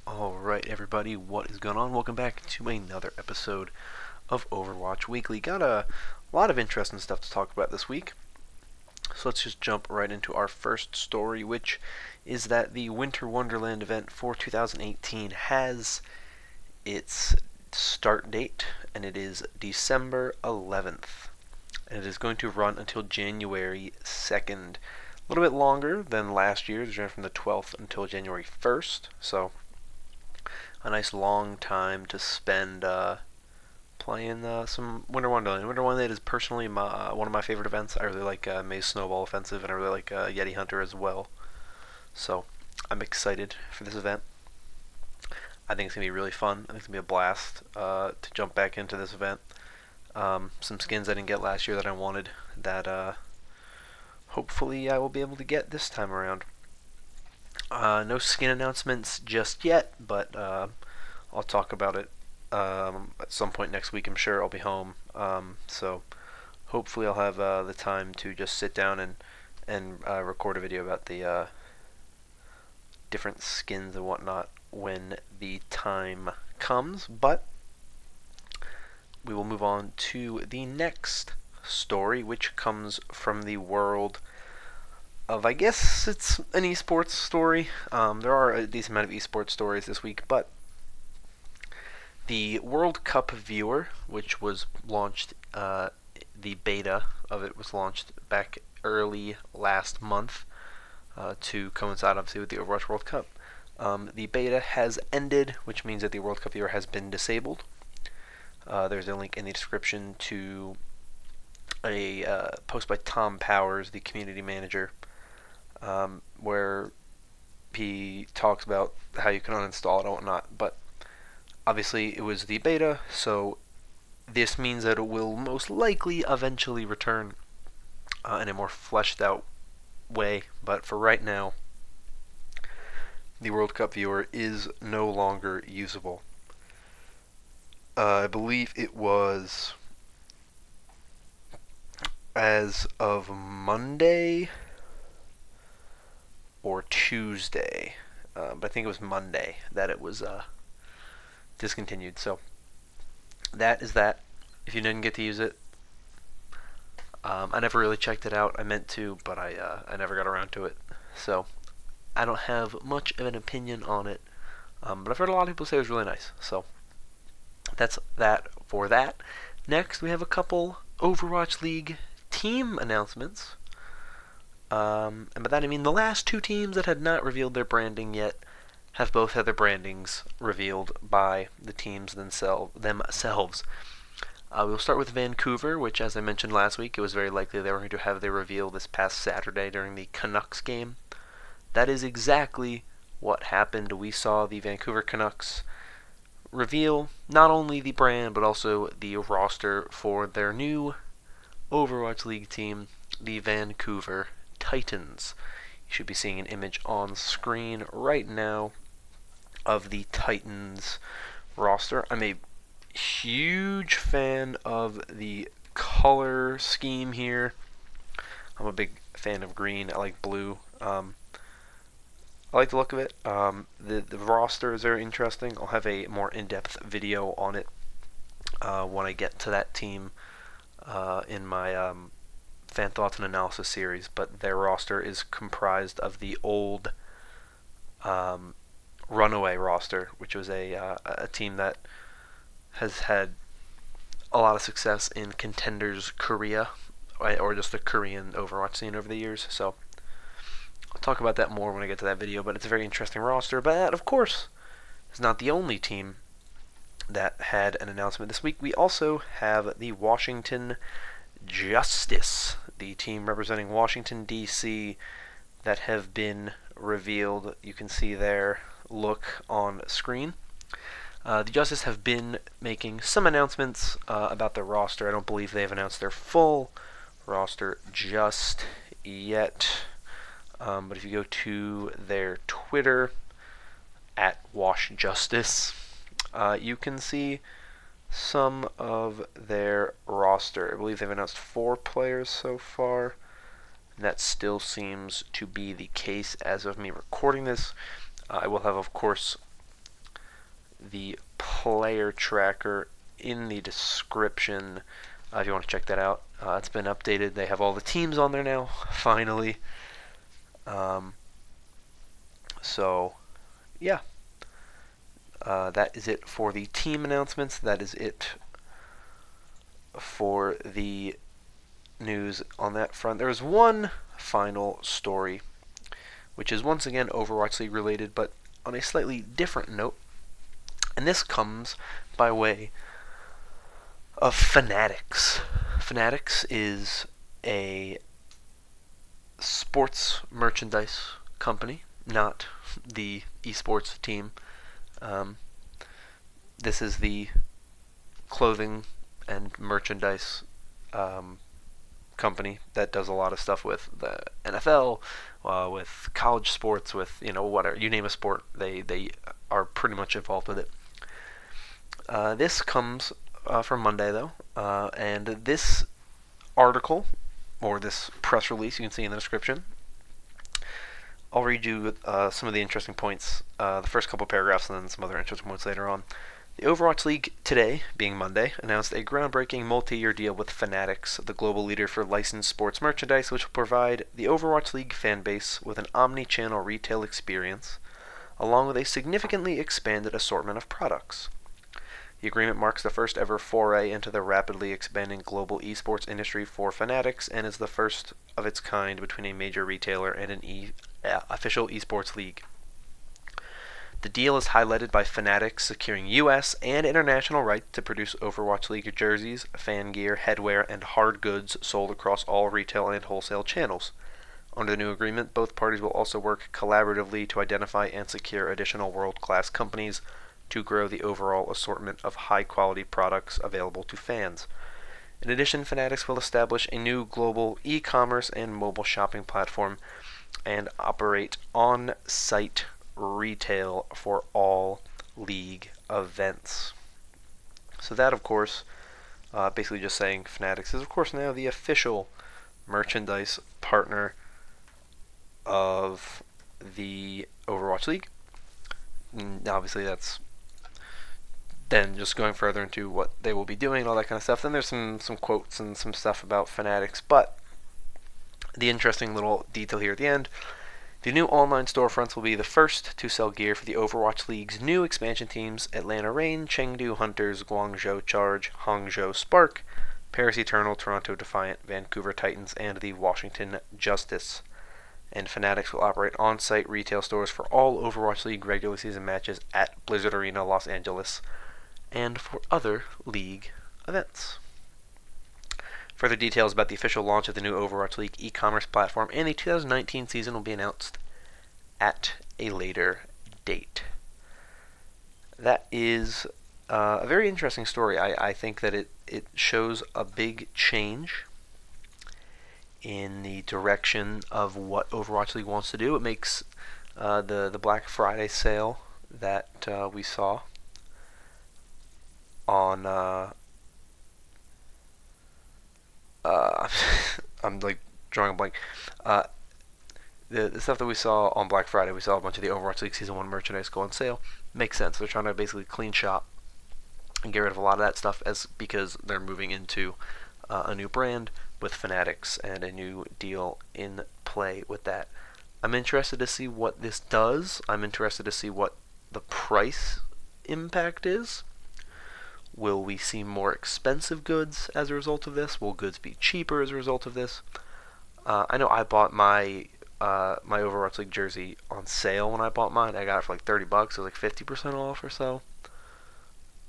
Alright everybody, what is going on? Welcome back to another episode of Overwatch Weekly. Got a lot of interesting stuff to talk about this week. So let's just jump right into our first story, which is that the Winter Wonderland event for 2018 has its start date, and it is December 11th. And it is going to run until January 2nd. A little bit longer than last year's. It ran from the 12th until January 1st, so a nice long time to spend playing some Winter Wonderland. Winter Wonderland is personally one of my favorite events. I really like Maze Snowball Offensive, and I really like Yeti Hunter as well. So I'm excited for this event. I think it's going to be really fun. I think it's going to be a blast to jump back into this event. Some skins I didn't get last year that I wanted that hopefully I will be able to get this time around. No skin announcements just yet, but I'll talk about it at some point next week. I'm sure I'll be home, so hopefully I'll have the time to just sit down and record a video about the different skins and whatnot when the time comes. But we will move on to the next story, which comes from the world of, I guess it's an esports story. There are a decent amount of esports stories this week, but the World Cup viewer, which was launched, the beta of it was launched back early last month to coincide obviously with the Overwatch World Cup. The beta has ended, which means that the World Cup viewer has been disabled. There's a link in the description to a post by Tom Powers, the community manager, where he talks about how you can uninstall it and whatnot. But obviously it was the beta, so this means that it will most likely eventually return in a more fleshed out way. But for right now, the World Cup viewer is no longer usable. I believe it was as of Monday or Tuesday, but I think it was Monday that it was discontinued. So that is that. If you didn't get to use it, I never really checked it out. I meant to, but I never got around to it. So I don't have much of an opinion on it, but I've heard a lot of people say it was really nice. So that's that for that. Next, we have a couple Overwatch League team announcements. And by that I mean the last two teams that had not revealed their branding yet have both had their brandings revealed by the teams themselves. We'll start with Vancouver, which, as I mentioned last week, it was very likely they were going to have their reveal this past Saturday during the Canucks game. That is exactly what happened. We saw the Vancouver Canucks reveal not only the brand, but also the roster for their new Overwatch League team, the Vancouver Titans. You should be seeing an image on screen right now of the Titans roster. I'm a huge fan of the color scheme here. I'm a big fan of green. I like blue. I like the look of it. The roster is very interesting. I'll have a more in-depth video on it when I get to that team in my Fan Thoughts and Analysis series. But their roster is comprised of the old Runaway roster, which was a team that has had a lot of success in Contenders Korea, or just the Korean Overwatch scene over the years. So I'll talk about that more when I get to that video, but it's a very interesting roster. But that, of course, is not the only team that had an announcement this week. We also have the Washington Justice, the team representing Washington, D.C., that have been revealed. You can see their look on screen. The Justice have been making some announcements about their roster. I don't believe they've announced their full roster just yet. But if you go to their Twitter, at WashJustice, you can see some of their roster. I believe they've announced 4 players so far. And that still seems to be the case as of me recording this. I will have, of course, the player tracker in the description if you want to check that out. It's been updated. They have all the teams on there now, finally. So, yeah. That is it for the team announcements. That is it for the news on that front. There is one final story, which is once again Overwatch League related, but on a slightly different note. And this comes by way of Fanatics. Fanatics is a sports merchandise company, not the esports team. This is the clothing and merchandise company that does a lot of stuff with the NFL, with college sports, with whatever you name a sport, they are pretty much involved with it. This comes from Monday though, and this article or this press release you can see in the description. I'll read you some of the interesting points, the first couple paragraphs, and then some other interesting points later on. The Overwatch League today, being Monday, announced a groundbreaking multi-year deal with Fanatics, the global leader for licensed sports merchandise, which will provide the Overwatch League fan base with an omni-channel retail experience, along with a significantly expanded assortment of products. The agreement marks the first ever foray into the rapidly expanding global esports industry for Fanatics and is the first of its kind between a major retailer and an official esports league. The deal is highlighted by Fanatics securing U.S. and international rights to produce Overwatch League jerseys, fan gear, headwear, and hard goods sold across all retail and wholesale channels. Under the new agreement, both parties will also work collaboratively to identify and secure additional world-class companies to grow the overall assortment of high-quality products available to fans. In addition, Fanatics will establish a new global e-commerce and mobile shopping platform and operate on-site retail for all league events. So that, of course, basically just saying Fanatics is, of course, now the official merchandise partner of the Overwatch League. And obviously, that's then just going further into what they will be doing and all that kind of stuff. Then there's some quotes and some stuff about Fanatics, but the interesting little detail here at the end: the new online storefronts will be the first to sell gear for the Overwatch League's new expansion teams: Atlanta Reign, Chengdu Hunters, Guangzhou Charge, Hangzhou Spark, Paris Eternal, Toronto Defiant, Vancouver Titans, and the Washington Justice. And Fanatics will operate on-site retail stores for all Overwatch League regular season matches at Blizzard Arena Los Angeles and for other league events. Further details about the official launch of the new Overwatch League e-commerce platform and the 2019 season will be announced at a later date. That is a very interesting story. I think that it shows a big change in the direction of what Overwatch League wants to do. It makes the Black Friday sale that we saw on I'm like drawing a blank. The stuff that we saw on Black Friday, we saw a bunch of the Overwatch League Season 1 merchandise go on sale. Makes sense. They're trying to basically clean shop and get rid of a lot of that stuff because they're moving into a new brand with Fanatics and a new deal in play with that. I'm interested to see what this does. I'm interested to see what the price impact is. Will we see more expensive goods as a result of this? Will goods be cheaper as a result of this? I know I bought my my Overwatch League jersey on sale when I bought mine. I got it for like $30. It was like 50% off or so.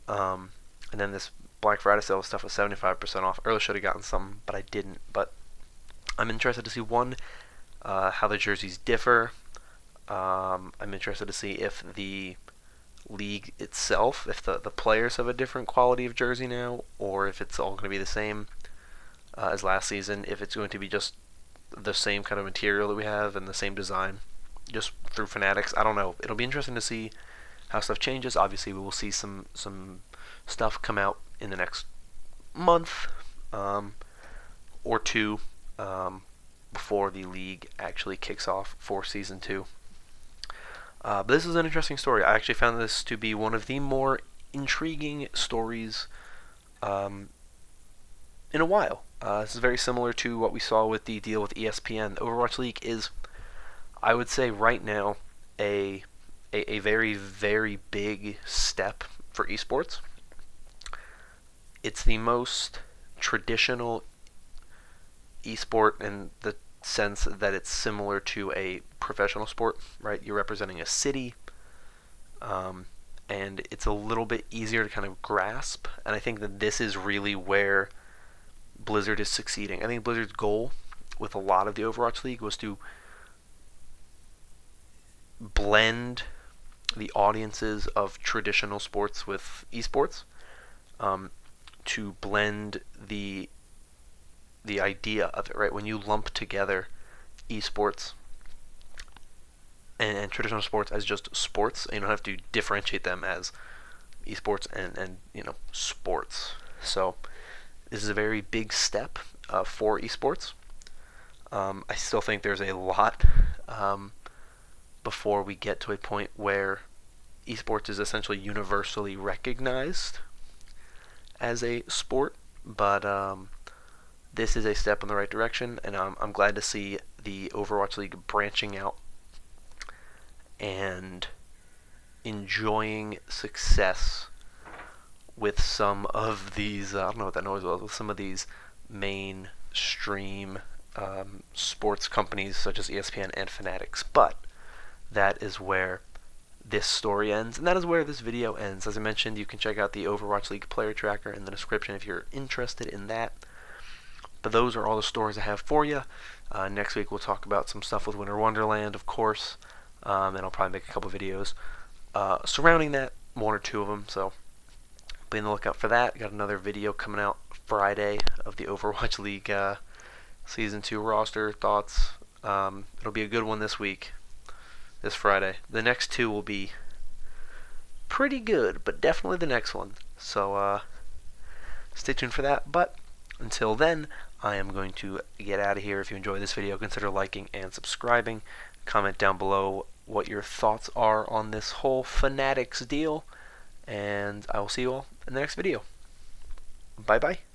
And then this Black Friday sale stuff was 75% off. Earlier should have gotten some, but I didn't. But I'm interested to see, one, how the jerseys differ. I'm interested to see if the league itself, if the players have a different quality of jersey now, or if it's all going to be the same as last season, if it's going to be just the same kind of material that we have and the same design just through Fanatics. I don't know. It'll be interesting to see how stuff changes. Obviously, we will see some stuff come out in the next month or two before the league actually kicks off for Season 2. But this is an interesting story. I actually found this to be one of the more intriguing stories in a while. This is very similar to what we saw with the deal with ESPN. The Overwatch League is, I would say right now, a very, very big step for esports. It's the most traditional esport in the sense that it's similar to a professional sport, right? You're representing a city, and it's a little bit easier to kind of grasp. And I think that this is really where Blizzard is succeeding. I think Blizzard's goal with a lot of the Overwatch League was to blend the audiences of traditional sports with esports, to blend the idea of it, right? When you lump together esports and traditional sports as just sports, you don't have to differentiate them as esports and sports. So this is a very big step for esports. I still think there's a lot before we get to a point where esports is essentially universally recognized as a sport, but this is a step in the right direction, and I'm glad to see the Overwatch League branching out and enjoying success with some of these, I don't know what that noise was, with some of these mainstream sports companies such as ESPN and Fanatics. But that is where this story ends, and that is where this video ends. As I mentioned, you can check out the Overwatch League player tracker in the description if you're interested in that. But those are all the stories I have for you. Next week we'll talk about some stuff with Winter Wonderland, of course, and I'll probably make a couple videos surrounding that, one or two of them, so be on the lookout for that. Got another video coming out Friday of the Overwatch League Season 2 roster thoughts. It'll be a good one this week, this Friday. The next two will be pretty good, but definitely the next one. So stay tuned for that. But until then, I am going to get out of here. If you enjoyed this video, consider liking and subscribing. Comment down below what your thoughts are on this whole Fanatics deal. And I will see you all in the next video. Bye-bye.